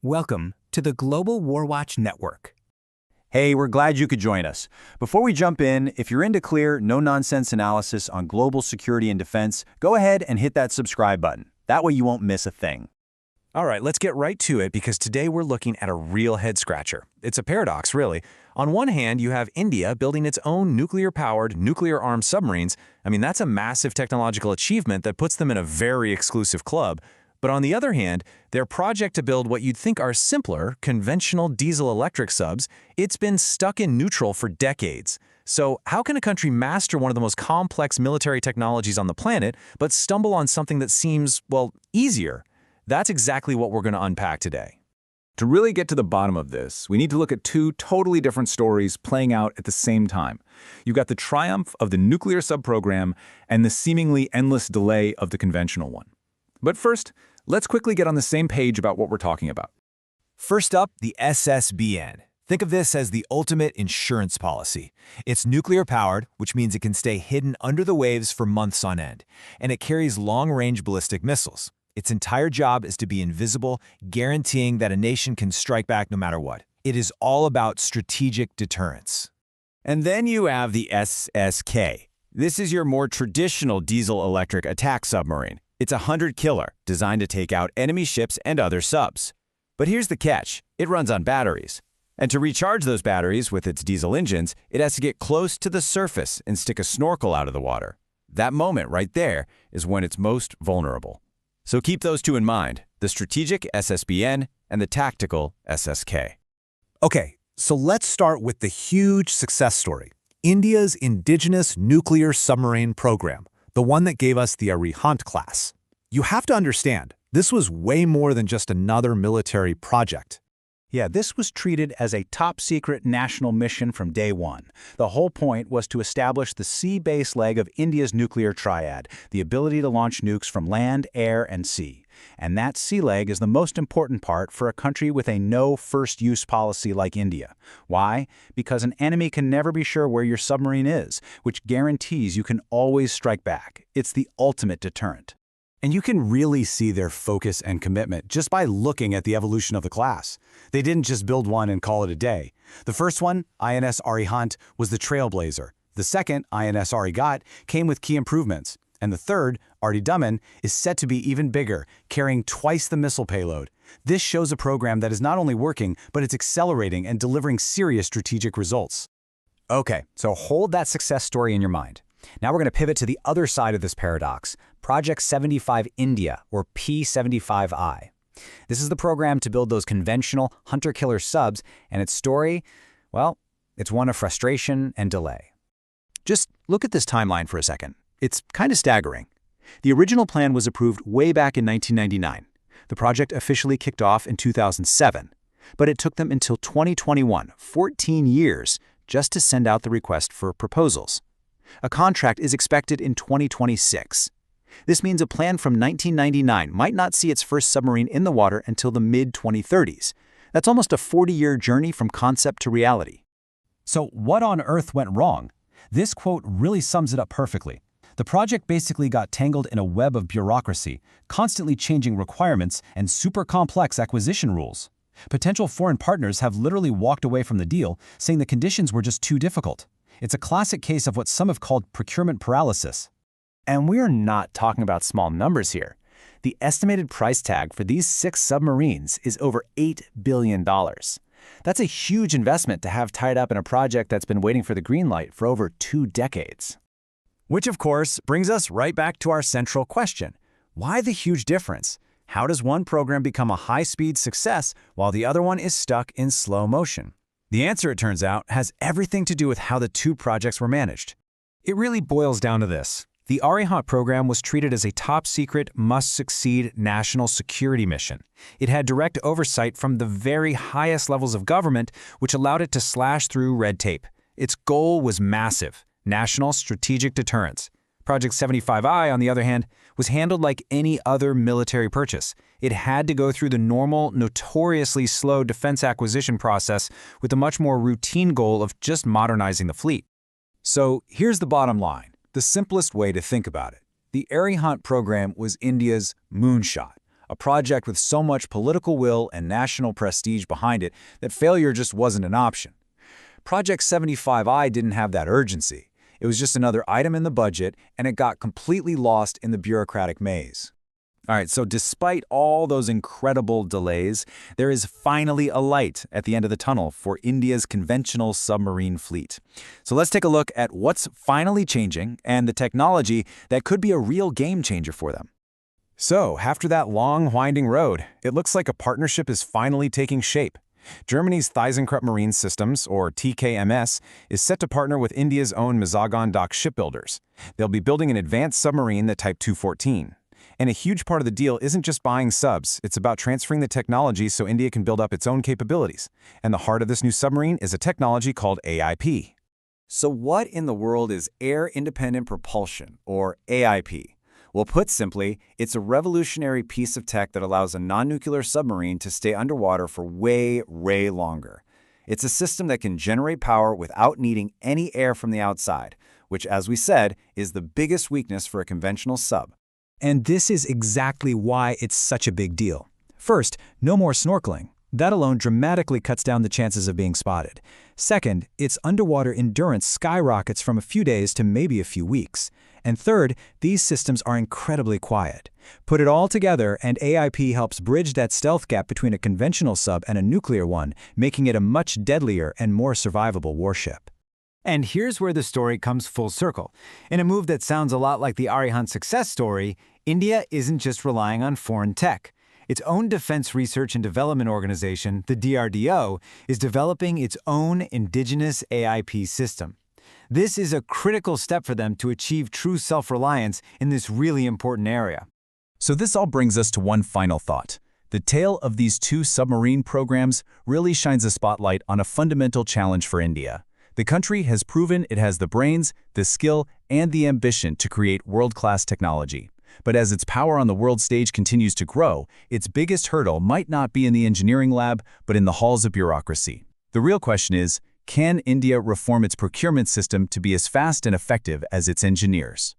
Welcome to the Global War Watch Network. Hey, we're glad you could join us. Before we jump in, if you're into clear, no-nonsense analysis on global security and defense, go ahead and hit that subscribe button. That way you won't miss a thing. All right, let's get right to it because today we're looking at a real head-scratcher. It's a paradox, really. On one hand, you have India building its own nuclear-powered, nuclear-armed submarines. I mean, that's a massive technological achievement that puts them in a very exclusive club. But on the other hand, their project to build what you'd think are simpler, conventional diesel-electric subs, it's been stuck in neutral for decades. So how can a country master one of the most complex military technologies on the planet, but stumble on something that seems, well, easier? That's exactly what we're going to unpack today. To really get to the bottom of this, we need to look at two totally different stories playing out at the same time. You've got the triumph of the nuclear sub program and the seemingly endless delay of the conventional one. But first, let's quickly get on the same page about what we're talking about. First up, the SSBN. Think of this as the ultimate insurance policy. It's nuclear-powered, which means it can stay hidden under the waves for months on end, and it carries long-range ballistic missiles. Its entire job is to be invisible, guaranteeing that a nation can strike back no matter what. It is all about strategic deterrence. And then you have the SSK. This is your more traditional diesel-electric attack submarine. It's a hunter killer designed to take out enemy ships and other subs. But here's the catch. It runs on batteries. And to recharge those batteries with its diesel engines, it has to get close to the surface and stick a snorkel out of the water. That moment right there is when it's most vulnerable. So keep those two in mind, the strategic SSBN and the tactical SSK. Okay, so let's start with the huge success story. India's indigenous nuclear submarine program, the one that gave us the Arihant class. You have to understand, this was way more than just another military project. Yeah, this was treated as a top-secret national mission from day one. The whole point was to establish the sea-based leg of India's nuclear triad, the ability to launch nukes from land, air, and sea. And that sea leg is the most important part for a country with a no-first-use policy like India. Why? Because an enemy can never be sure where your submarine is, which guarantees you can always strike back. It's the ultimate deterrent. And you can really see their focus and commitment just by looking at the evolution of the class. They didn't just build one and call it a day. The first one, INS Arihant, was the trailblazer. The second, INS Arihant, came with key improvements. And the third, Arihant, is set to be even bigger, carrying twice the missile payload. This shows a program that is not only working, but it's accelerating and delivering serious strategic results. Okay, so hold that success story in your mind. Now we're going to pivot to the other side of this paradox, Project 75 India, or P75I. This is the program to build those conventional hunter-killer subs, and its story, well, it's one of frustration and delay. Just look at this timeline for a second. It's kind of staggering. The original plan was approved way back in 1999. The project officially kicked off in 2007, but it took them until 2021, 14 years, just to send out the request for proposals. A contract is expected in 2026. This means a plan from 1999 might not see its first submarine in the water until the mid-2030s. That's almost a 40-year journey from concept to reality. So what on earth went wrong? This quote really sums it up perfectly. The project basically got tangled in a web of bureaucracy, constantly changing requirements and super complex acquisition rules. Potential foreign partners have literally walked away from the deal, saying the conditions were just too difficult. It's a classic case of what some have called procurement paralysis. And we're not talking about small numbers here. The estimated price tag for these 6 submarines is over $8 billion. That's a huge investment to have tied up in a project that's been waiting for the green light for over 2 decades. Which, of course, brings us right back to our central question. Why the huge difference? How does one program become a high-speed success while the other one is stuck in slow motion? The answer, it turns out, has everything to do with how the two projects were managed. It really boils down to this. The Arihant program was treated as a top-secret, must-succeed national security mission. It had direct oversight from the very highest levels of government, which allowed it to slash through red tape. Its goal was massive: national strategic deterrence. Project 75I, on the other hand, was handled like any other military purchase. It had to go through the normal, notoriously slow defense acquisition process with the much more routine goal of just modernizing the fleet. So here's the bottom line, the simplest way to think about it. The Arihant program was India's moonshot, a project with so much political will and national prestige behind it that failure just wasn't an option. Project 75I didn't have that urgency. It was just another item in the budget, and it got completely lost in the bureaucratic maze. All right, so despite all those incredible delays, there is finally a light at the end of the tunnel for India's conventional submarine fleet. So let's take a look at what's finally changing and the technology that could be a real game changer for them. So, after that long, winding road, it looks like a partnership is finally taking shape. Germany's ThyssenKrupp Marine Systems, or TKMS, is set to partner with India's own Mazagon Dock shipbuilders. They'll be building an advanced submarine, the Type 214. And a huge part of the deal isn't just buying subs, it's about transferring the technology so India can build up its own capabilities. And the heart of this new submarine is a technology called AIP. So what in the world is air-independent propulsion, or AIP? Well, put simply, it's a revolutionary piece of tech that allows a non-nuclear submarine to stay underwater for way longer. It's a system that can generate power without needing any air from the outside, which, as we said, is the biggest weakness for a conventional sub. And this is exactly why it's such a big deal. First, no more snorkeling. That alone dramatically cuts down the chances of being spotted. Second, its underwater endurance skyrockets from a few days to maybe a few weeks. And third, these systems are incredibly quiet. Put it all together, and AIP helps bridge that stealth gap between a conventional sub and a nuclear one, making it a much deadlier and more survivable warship. And here's where the story comes full circle. In a move that sounds a lot like the Arihant success story, India isn't just relying on foreign tech. Its own defense research and development organization, the DRDO, is developing its own indigenous AIP system. This is a critical step for them to achieve true self-reliance in this really important area. So this all brings us to one final thought. The tale of these two submarine programs really shines a spotlight on a fundamental challenge for India. The country has proven it has the brains, the skill, and the ambition to create world-class technology. But as its power on the world stage continues to grow, its biggest hurdle might not be in the engineering lab, but in the halls of bureaucracy. The real question is, can India reform its procurement system to be as fast and effective as its engineers?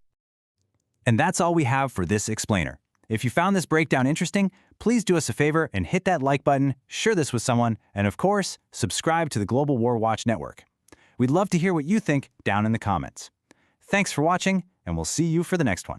And that's all we have for this explainer. If you found this breakdown interesting, please do us a favor and hit that like button, share this with someone, and of course, subscribe to the Global War Watch Network. We'd love to hear what you think down in the comments. Thanks for watching, and we'll see you for the next one.